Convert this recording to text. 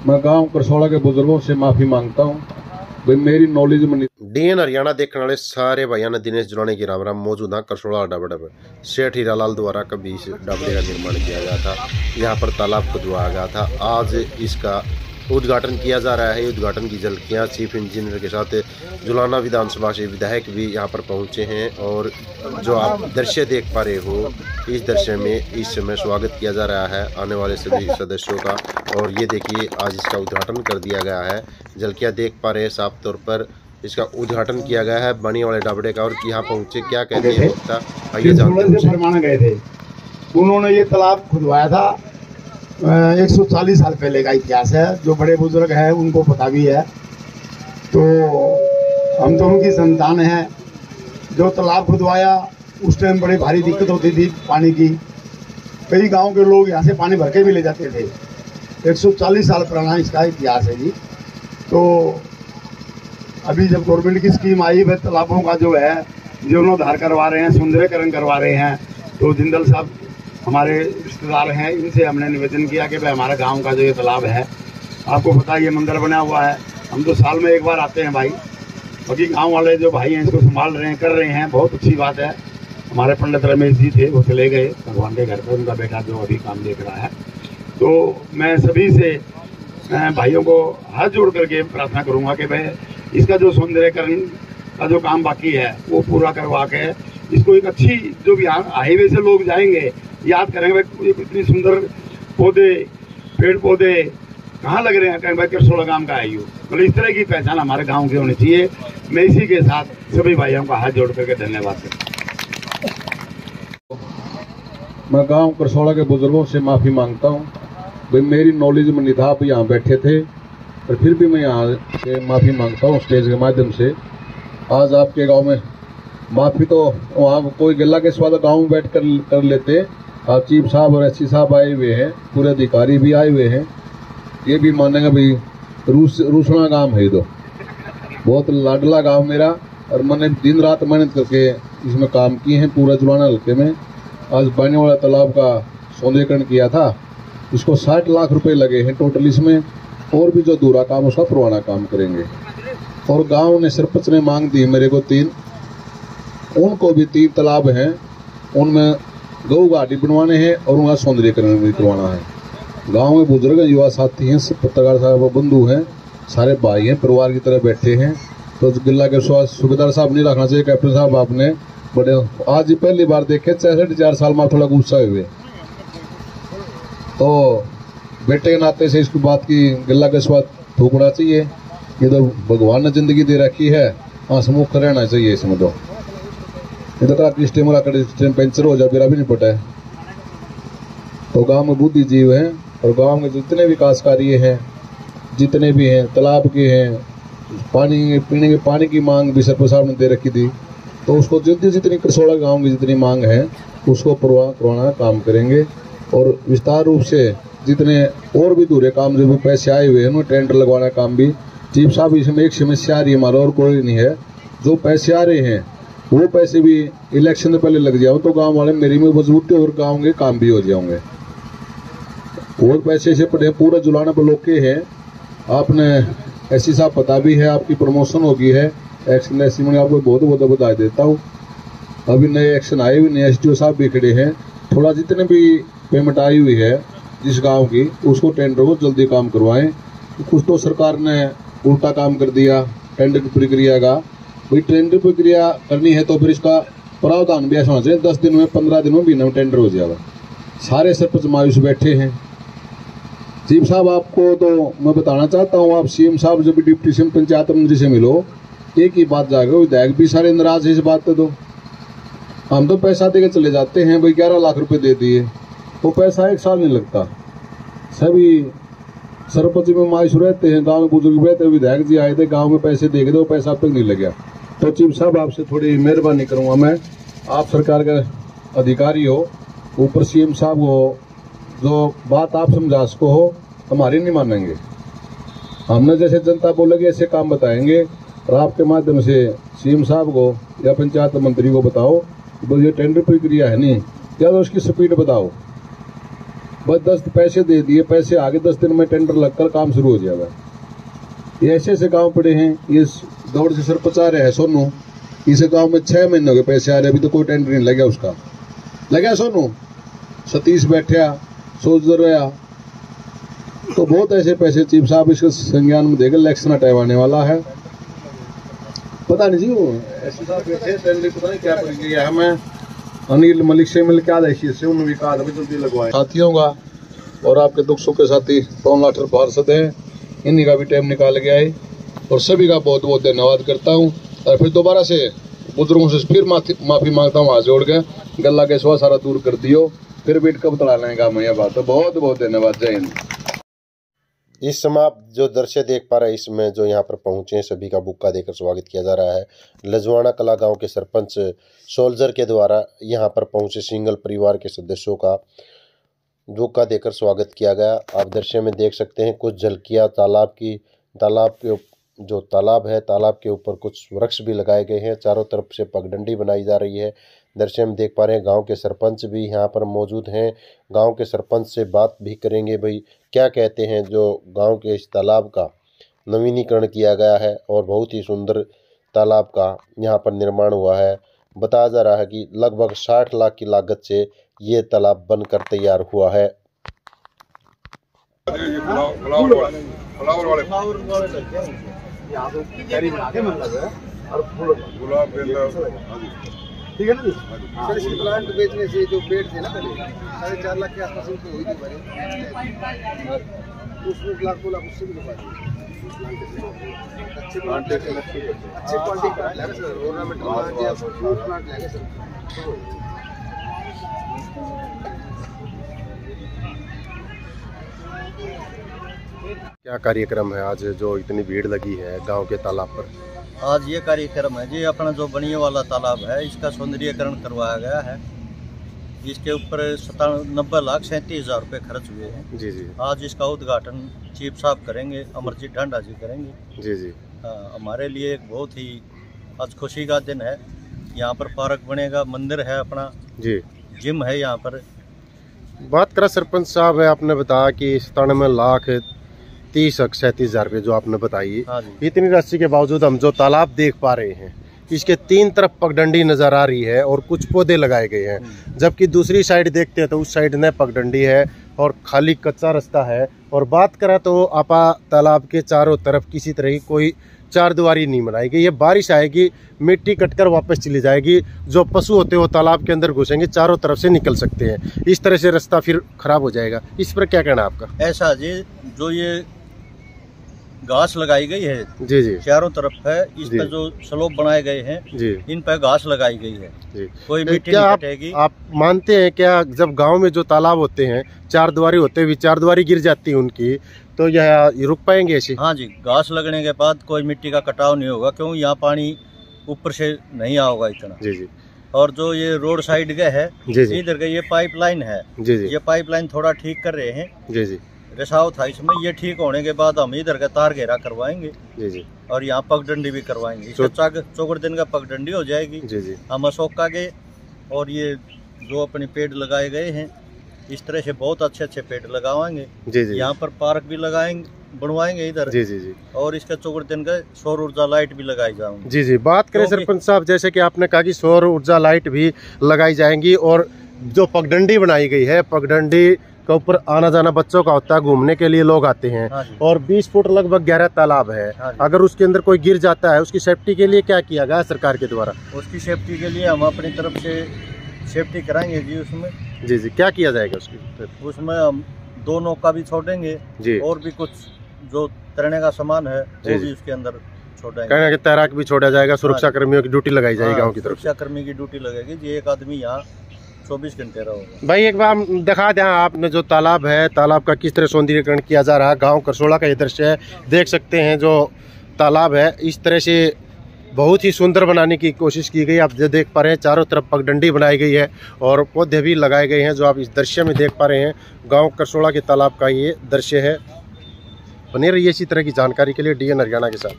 मैं गांव करसोड़ा के बुजुर्गों से माफ़ी मांगता हूँ भाई, मेरी नॉलेज में डीएन हरियाणा देखने वाले सारे भाइयों ने दिनेश जुलानी की राम राम। मौजूद है करसोड़ा डाबड़ में। सेठ हीरालाल द्वारा कभी इस डाबड़े का निर्माण किया गया था। यहाँ पर तालाब खुदवाया गया था। आज इसका उद्घाटन किया जा रहा है। उद्घाटन की झलकियाँ चीफ इंजीनियर के साथ जुलाना विधानसभा से विधायक भी यहाँ पर पहुँचे हैं। और जो आप दृश्य देख पा रहे हो, इस दृश्य में इस समय स्वागत किया जा रहा है आने वाले सभी सदस्यों का। और ये देखिए, आज इसका उद्घाटन कर दिया गया है। झलकियाँ देख पा रहे हैं, साफ तौर पर इसका उद्घाटन किया गया है बनी वाले डाबड़े का। और यहाँ पहुँचे, क्या कहते हैं वक्ता, आइए जानते हैं। फरमाना गए थे, उन्होंने ये तालाब खुदवाया था। 140 साल पहले का इतिहास है। जो बड़े बुजुर्ग हैं उनको पता भी है। तो हम तो उनकी संतान हैं। जो तालाब खुदवाया उस टाइम बड़ी भारी दिक्कत होती थी पानी की। कई गांव के लोग यहाँ से पानी भर के भी ले जाते थे। 140 साल पुराना इसका इतिहास है जी। तो अभी जब गवर्नमेंट की स्कीम आई है, तालाबों का जो है जीर्णोद्धार करवा रहे हैं, सौंदर्यकरण करवा रहे हैं। तो जिंदल साहब हमारे रिश्तेदार हैं, इनसे हमने निवेदन किया कि भाई हमारा गांव का जो ये तालाब है, आपको पता है ये मंदिर बना हुआ है। हम तो साल में एक बार आते हैं भाई। बाकी गांव वाले जो भाई हैं इसको संभाल रहे हैं, कर रहे हैं, बहुत अच्छी बात है। हमारे पंडित रमेश जी थे, वो चले गए भगवान के घर पर, उनका बेटा जो अभी काम देख रहा है। तो मैं सभी से भाइयों को हाथ जोड़ करके प्रार्थना करूँगा कि भाई इसका जो सौंदर्यकरण का जो काम बाकी है वो पूरा करवा के इसको एक अच्छी, जो भी हाईवे से लोग जाएंगे याद करेंगे भाई इतनी सुंदर पौधे, पेड़ पौधे कहाँ लग रहे हैं, कहीं भाई करसोड़ा गांव का आयु। मतलब इस तरह की पहचान हमारे गांव की होनी चाहिए। मैं इसी के साथ सभी भाइयों का हाथ जोड़ करके धन्यवाद करता हूँ। मैं गांव करसोड़ा के बुजुर्गों से माफ़ी मांगता हूँ भाई, मेरी नॉलेज में नहीं था। आप यहाँ बैठे थे, पर फिर भी मैं यहाँ से माफ़ी मांगता हूँ स्टेज के माध्यम से। आज आपके गांव में माफ़ी तो वहाँ कोई गिल्ला के स्वाद गांव में बैठ कर लेते। आप चीफ साहब और एससी साहब आए हुए हैं, पूरे अधिकारी भी आए हुए हैं। ये भी मानेंगे भाई रूसना गांव है, तो बहुत लाडला गांव मेरा। और मैंने दिन रात मेहनत करके इसमें काम किए हैं पूरा जुलाना हल्के में। आज बनने वाला तालाब का सौंदर्यकरण किया था, इसको 60 लाख रुपए लगे हैं टोटल इसमें। और भी जो अधूरा काम उसका पुराना काम करेंगे। और गांव ने सरपंच ने मांग दी मेरे को 3, उनको भी 3 तालाब हैं, उनमें गौ घाटी बनवाने हैं और उनका सौंदर्यकरण भी करवाना है। गांव में बुजुर्ग युवा साथी हैं, पत्रकार साहब बंधु हैं, सारे भाई हैं, परिवार की तरह बैठे हैं। तो गिल्ला के सूबेदार साहब नहीं रखना चाहिए। कैप्टन साहब आपने बड़े आज ही पहली बार देखे, 64 साल में थोड़ा गुस्सा हुए। तो बेटे के नाते से इसकी बात की गिल्ला के स्वाद थूकना चाहिए। ये तो भगवान ने जिंदगी दे रखी है, हंसमुख रहना चाहिए इसमें। तो ये तो कहा स्टेम पंचर हो जाए, मेरा भी नहीं पता है। तो गांव में बुद्धिजीव हैं और गांव में जितने विकास कार्य हैं, जितने भी हैं, तालाब के हैं, पानी पीने के पानी की मांग भी सरपंच साहब ने दे रखी थी। तो उसको जितनी करसोड़ा गांव की जितनी मांग है उसको करवाना काम करेंगे। और विस्तार रूप से जितने और भी दूसरे काम जो भी पैसे आए हुए हैं उन्हें टेंडर लगवाना काम भी। चीफ साहब इसमें एक समस्या आ रही है हमारा, और कोई नहीं है। जो पैसे आ रहे हैं वो पैसे भी इलेक्शन से पहले लग जाओ तो गांव वाले मेरी में मजबूती और गाँव के काम भी हो जाओगे। और पैसे से पड़े पूरा जुलाना ब्लॉक के हैं। आपने एससी साहब पता भी है, आपकी प्रमोशन हो गई है एक्शन एससी में, आपको बहुत बहुत बधाई देता हूँ। अभी नए एक्शन आए हुए, नए एसडीओ साहब भी खड़े हैं। थोड़ा जितने भी पेमेंट आई हुई है जिस गांव की, उसको टेंडर को जल्दी काम करवाएं। कुछ तो सरकार ने उल्टा काम कर दिया टेंडर की प्रक्रिया का। भाई टेंडर प्रक्रिया करनी है तो फिर इसका प्रावधान भी ऐसा होना चाहिए 10 दिन में 15 दिन में भी न टेंडर हो जाएगा। सारे सरपंच मायूस बैठे हैं। चीफ साहब आपको तो मैं बताना चाहता हूँ, आप सीएम साहब जब भी डिप्टी सीएम पंचायत मंत्री से मिलो, एक ही बात जाएगा, विधायक भी सारे नाराज है इस बात पे। तो हम तो पैसा दे के चले जाते हैं भाई, 11 लाख रुपए दे दिए, वो पैसा 1 साल नहीं लगता। सभी सरपंच में मायूस रहते हैं, गांव में बुजुर्ग रहते हैं। विधायक जी आए थे, गांव में पैसे दे गए, वो पैसा अब तक नहीं लगा। तो चीफ साहब आपसे थोड़ी मेहरबानी करूंगा मैं, आप सरकार का अधिकारी हो, ऊपर सीएम साहब हो, जो बात आप समझा सको हो, हमारी नहीं मानेंगे। हमने जैसे जनता बोलेगी ऐसे काम बताएंगे। और आपके माध्यम से सीएम साहब को या पंचायत मंत्री को बताओ, ये टेंडर प्रक्रिया है नहीं, या तो उसकी स्पीड बताओ। बस 10 पैसे दे दिए, पैसे आगे 10 दिन में टेंडर लगकर काम शुरू हो जाएगा। ये ऐसे ऐसे गांव पड़े हैं। ये दौड़ से सरपंच आ रहे हैं सोनू, इस गांव में 6 महीनों के पैसे आ रहे, अभी तो कोई टेंडर नहीं लगा उसका। लगा सोनू, सतीश बैठा, सोच रहा, तो बहुत ऐसे पैसे चीफ साहब इसके संज्ञान में देकर इलेक्शन टाइम आने वाला है। पता नहीं जी, वो ऐसे साहब बैठे टेंडर पता नहीं क्या करेंगे। हमें अनिल मलिक से मिल के आदेश से उन्होंने भी कहा था जल्दी लगवाए साथियों का, और आपके दुख सुख के साथी पवन लाठर पार्षद है, इन्हीं का भी टाइम निकाल के आए, और सभी का बहुत बहुत धन्यवाद करता हूँ। और फिर दोबारा से बुजुर्गों से फिर माफी मांगता हूँ, हाथ जोड़ के गला के स्वा सारा दूर कर दियो, फिर भी कब तला लेगा मैं यह बात। तो बहुत बहुत धन्यवाद, जय हिंद। इस समय आप जो दृश्य देख पा रहे हैं, इसमें जो यहाँ पर पहुंचे हैं सभी का बुक्का देकर स्वागत किया जा रहा है। लजवाना कला गांव के सरपंच सोल्जर के द्वारा यहाँ पर पहुंचे सिंगल परिवार के सदस्यों का बुक्का देकर स्वागत किया गया। आप दृश्य में देख सकते हैं कुछ झलकियाँ तालाब के जो तालाब है, तालाब के ऊपर कुछ वृक्ष भी लगाए गए हैं, चारों तरफ से पगडंडी बनाई जा रही है। दृश्य में देख पा रहे हैं गांव के सरपंच भी यहाँ पर मौजूद हैं। गांव के सरपंच से बात भी करेंगे, भाई क्या कहते हैं जो गांव के इस तालाब का नवीनीकरण किया गया है और बहुत ही सुंदर तालाब का यहाँ पर निर्माण हुआ है। बताया जा रहा है कि लगभग 60 लाख की लागत से ये तालाब बनकर तैयार हुआ है। ठीक है ना जी? सर इसके प्लांट बेचने से जो पेड़ थे ना पहले 4.5 लाख के आसपास उनको हुई थी भरे, उसमें लाख 2 लाख उससे भी लगा दिए। अच्छे क्वालिटी प्लांट लगा सर, ऑर्नामेंटल प्लांट या फ्रूट प्लांट लगा सर। क्या कार्यक्रम है आज जो इतनी भीड़ लगी है गांव के तालाब पर? आज ये कार्यक्रम है जी, अपना जो बनिए वाला तालाब है इसका सौंदर्यीकरण करवाया गया है। इसके ऊपर 90,37,हजार रुपये खर्च हुए हैं। जी जी। आज इसका उद्घाटन चीफ साहब करेंगे, अमरजीत ढांडा जी करेंगे। जी जी। हमारे लिए एक बहुत ही आज खुशी का दिन है। यहाँ पर पार्क बनेगा, मंदिर है अपना जी, जिम है यहाँ पर। बात करा सरपंच साहब है, आपने बताया कि 97,37,हजार रुपये जो आपने बताई। हाँ जी। इतनी राशि के बावजूद हम जो तालाब देख पा रहे हैं इसके 3 तरफ पगडंडी नजर आ रही है और कुछ पौधे लगाए गए हैं, जबकि दूसरी साइड देखते हैं तो उस साइड में पगडंडी है और खाली कच्चा रास्ता है। और बात करा तो आपा तालाब के चारों तरफ किसी तरह की कोई चारदीवारी नहीं बनाई गई। ये बारिश आएगी, मिट्टी कटकर वापस चली जाएगी, जो पशु होते हैं वो तालाब के अंदर घुसेंगे, चारों तरफ से निकल सकते हैं। इस तरह से रास्ता फिर खराब हो जाएगा। इस पर क्या कहना है आपका? ऐसा जी, जो ये घास लगाई गई है जी जी, चारों तरफ है, इस पर जो स्लोप बनाए गए हैं जी, इन पर घास लगाई गई है जी। कोई मिट्टी क्या नहीं कटेगी। आप मानते हैं क्या जब गांव में जो तालाब होते हैं चारदीवारी होते हुए चारदीवारी गिर जाती है उनकी, तो यह रुक पाएंगे ऐसे? हाँ जी, घास लगने के बाद कोई मिट्टी का कटाव नहीं होगा, क्यों यहाँ पानी ऊपर से नहीं आएगा इतना। जी जी। और जो ये रोड साइड का है जी जी, इधर का ये पाइपलाइन है, जी जी, ये पाइपलाइन थोड़ा ठीक कर रहे हैं। जी जी, रिसाव था इसमें, ये ठीक होने के बाद हम इधर का तार घेरा करवाएंगे जी जी, और यहाँ पगडंडी भी करवाएंगे। इसका चौगड़ दिन का पगडंडी हो जाएगी। जी जी। हम अशोका के और ये जो अपने पेड़ लगाए गए हैं इस तरह से बहुत अच्छे अच्छे पेड़ लगावाएंगे। जी जी, यहाँ पर पार्क भी लगाएंगे, बनवाएंगे इधर। जी जी जी। और इसका चौगड़ दिन का सौर ऊर्जा लाइट भी लगाई जाएंगी। जी जी। बात करें सरपंच साहब, जैसे कि आपने कहा कि सौर ऊर्जा लाइट भी लगाई जाएंगी और जो पगडंडी बनाई गई है, पगडंडी के ऊपर आना जाना बच्चों का होता है, घूमने के लिए लोग आते हैं। हाँ और 20 फुट लगभग गहरा तालाब है। हाँ, अगर उसके अंदर कोई गिर जाता है, उसकी सेफ्टी के लिए क्या किया गया सरकार के द्वारा? उसकी सेफ्टी के लिए हम अपनी तरफ से सेफ्टी कराएंगे जी। उसमें जी जी, क्या किया जाएगा उसकी? उसमें हम 2 नौका भी छोड़ेंगे जी, और भी कुछ जो तैरने का सामान है जी, वो जी। भी उसके अंदर छोड़ेंगे। कहना कि तैराक भी छोड़ा जाएगा, सुरक्षा कर्मियों की ड्यूटी लगाई जाएगी गाँव की तरफ से। सुरक्षा कर्मी की ड्यूटी लगेगी जी, एक आदमी यहाँ 24 घंटे रहोगे। भाई एक बार दिखा दें आपने जो तालाब है, तालाब का किस तरह सौंदर्यीकरण किया जा रहा है। गांव करसोड़ा का ये दृश्य है, देख सकते हैं जो तालाब है इस तरह से बहुत ही सुंदर बनाने की कोशिश की गई। आप जो देख पा रहे हैं चारों तरफ पगडंडी बनाई गई है और पौधे भी लगाए गए हैं, जो आप इस दृश्य में देख पा रहे हैं। गांव करसोड़ा के तालाब का ये दृश्य है। बने रहिए इसी तरह की जानकारी के लिए DN हरियाणा के साथ।